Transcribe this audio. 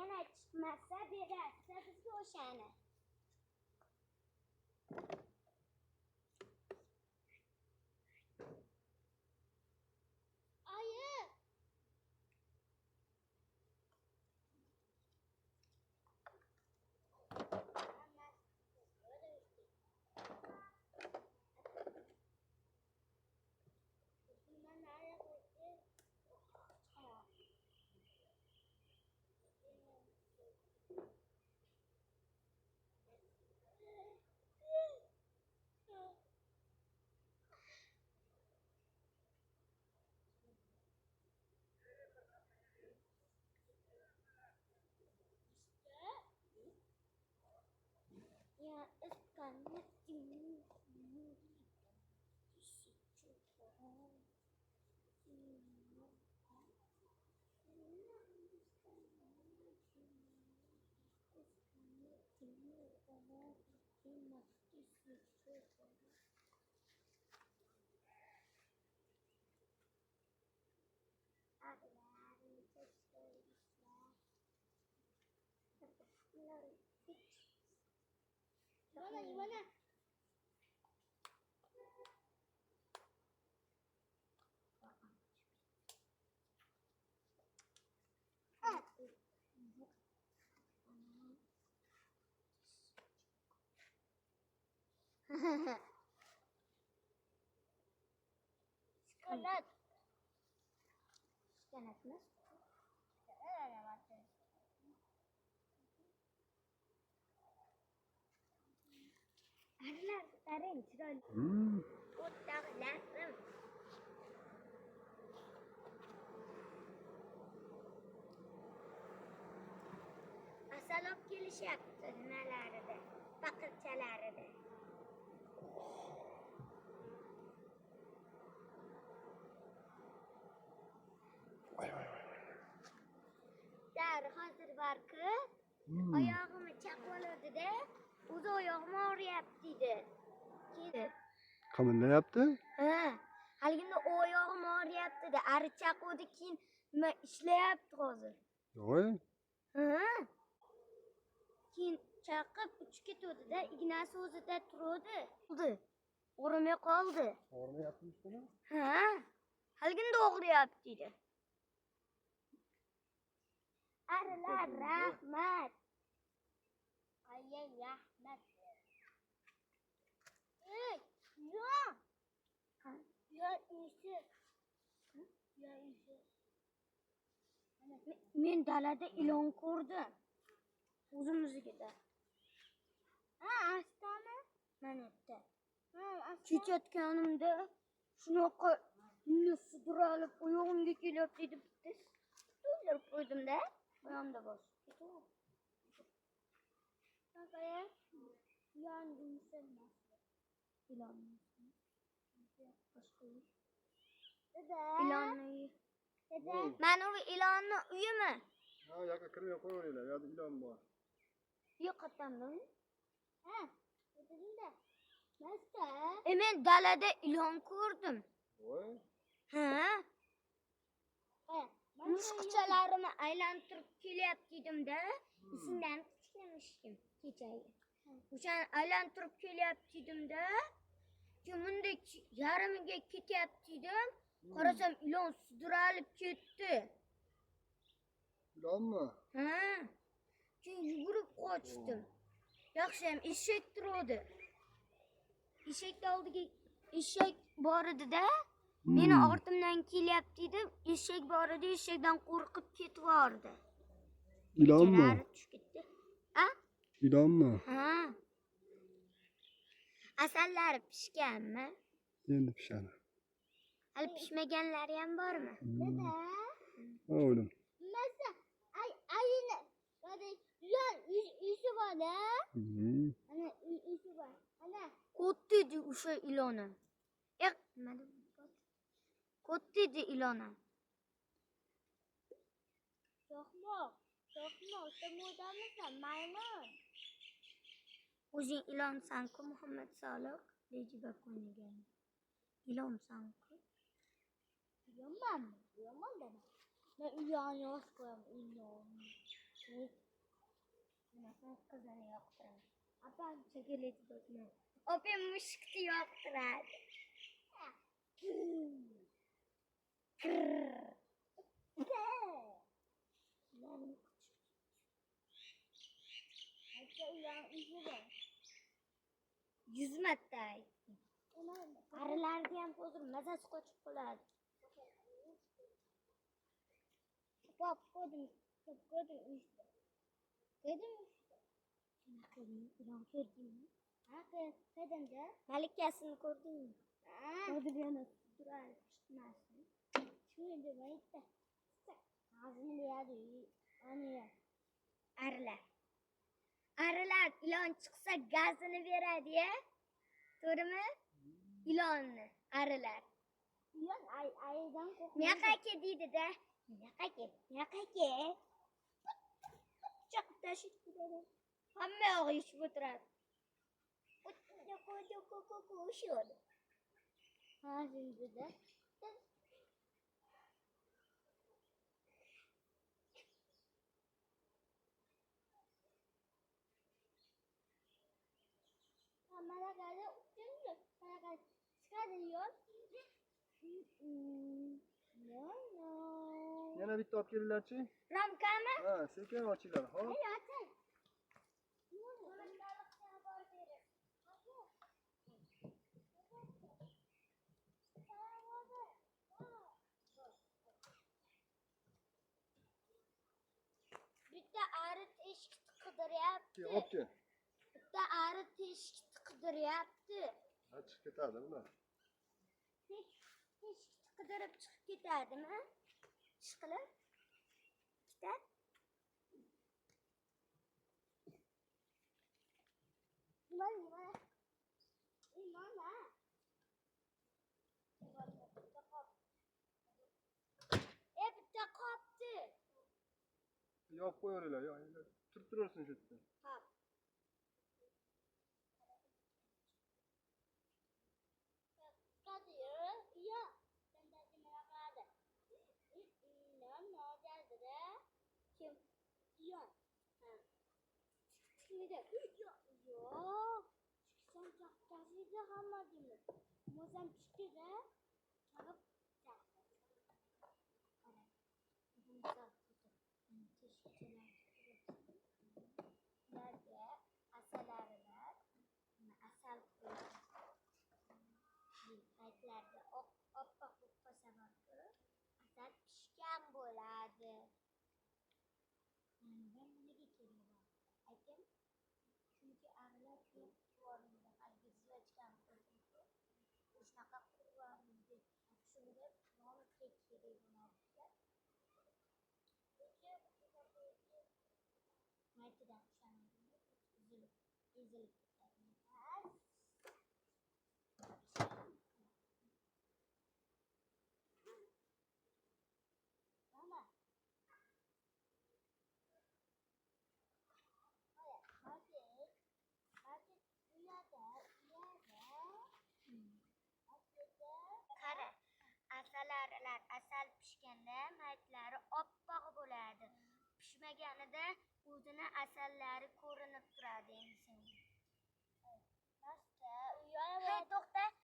yana chiqmasa berasiz bizga o'shani. Ya, iskannya ini. Gimana? Sekolah. Sekolah mas. Arlar tarin chiroyli. O'taqlarim. Asal olib kelishyapti nimalarida, baqirchalarida. Dar hozir borku, oyog'imni chaqoladi-da, o'zi oyog'im og'riyapti dedi. Qaminda yaptı? Ha, haligina oyog'im og'riyapti-da, ari chaqodi keyin nima ishlayapti hozir. Yo'q. Ha. Keyin chaqib uchib ketdi-da, ignasi o'zida turdi. O'rmay qoldi. Og'riyaptimi shuni? Ha, haligina og'riyapti dedi. Arlar rahmat. Ayay rahmat. Ey, yo. Ya isi. Ya isi. Men dalada ilon ko'rdim. O'zimizga. Ha, astami? Mana bitta. Ha, asta. Ketayotganimda shunaqa sudralib oyog'imga kelyapti deb bitta to'ldirib qo'ydim-da. Oyog'imda bor. Qanaqaya? Yandim senmas. İlanlı. Dede. İlanlı. Dede. Ben o ilanlı uyumu? Ha, yoqqa kirmay qo'yaveringlar. Bu yerda ilon bor. Yo'q qatamdan. Ha, dedingda. Nasta? Men dalada ilon ko'rdim. Voy. Ha? Ha, mushukchalarimni aylantirib kelyapti dedim-da. Isimdan kichkinamishkim kechaga. O'shani aylantirib kelyapti dedim-da. Kimunda yarimiga ketyapti dedim. Qarasam ilon sudralib ketdi. İlonmi? Ha. Keyin yugurib qochdim. Yaxshiyam eshak turdi. Eshakning oldiga eshak bor edi-da. Meni ortimdan kelyapti deb eshak bor edi, eshakdan qo'rqib ketib yordi. İlonmi? Ha? İlonmi? Ha. Asallari pishganmi? Endi pishadi. Hali pishmaganlari ham bormi? Dada. O'g'lim. Masa ayini yon ishi bor-da. Ana ishi bor. Ana ko'tdi o'sha iloni. Nima deb? Ko'tdi iloni. So'qmoq, samodamisan, maymun. O'zing ilonsan-ku, Muhammad Sodiq, Rejibak o'ynagan. Ilonsan-ku. Ilonmanmi? Ilonman dada. Men uyog'ini yozib qo'yaman, ilon. Bunaqa qizini yoqtiraman. Opam chokolad bosma. Opam mushukni yoqtiradi. Yuz marta aytdim. Qarilarga ham hozir mazasi qochib qoladi. Pop ko'rdim işte. Ko'rdingmi? Ilon ko'rdingmi? Ha, ko'rdim-da. Malikasini ko'rdingmi? Ha, ko'rdim yana turadi, chiqmasin. Shuni demaydi. G'azini beradi, ani. Arilar ilon chiqsa gazini beradi-ya. To'g'rimi? Ilonni, arilar. Ilon aydan qo'rqmaydi. Naqake deydi-da. Naqake. Chaqib tashib ketadi. Hamma yog'i ishib o'tiradi. O'shiyodi. Ha, shunda-da. Mana qada uchunchi. Mana qada chiqadi yo'l. No. Yana bitta olib kelinglarchi. Ramkami? Ha, sekin ochinglar, hop. Ayting. Bitta ari teshikni qidiryapti. Opchi. Bitta ari teshikni qidiryapti. Ha, chiqib ketadi ular. Teshikni qidirib chiqib ketadimi? Ishqilib. Ikkita. Mana. Bitta qopti. Yopib qo'yaveringlar, turib turarsin shu yerda. Ha. Yo. Sendagi nima qiladi? No, jazida. Kim? Ilon. Ha. Kimida? Yo. Chiqsam chaqchasida hamma demi. Mozam chiqdi-da. Chaqib chaqdi. Qara. Ularga asalarilar, asal paytlarda oppoq bo'lib qolsa asal pishgan bo'ladi. Ben nimaga keldim? Ayting. Chunki arilar kelib tuvormidi. Haligi zilachkani ko'rdimku. Shunaqa qurvormidi. Shunga non kerak bo'ladi. Maytidan ushlamadimi? Ezilib ketadi. Mama. Qara, asalarilar asal pishganda maytlari oppoq bo'ladi. Pishmaganida o'zini asallari ko'rinib turadi endi senga. To'xta,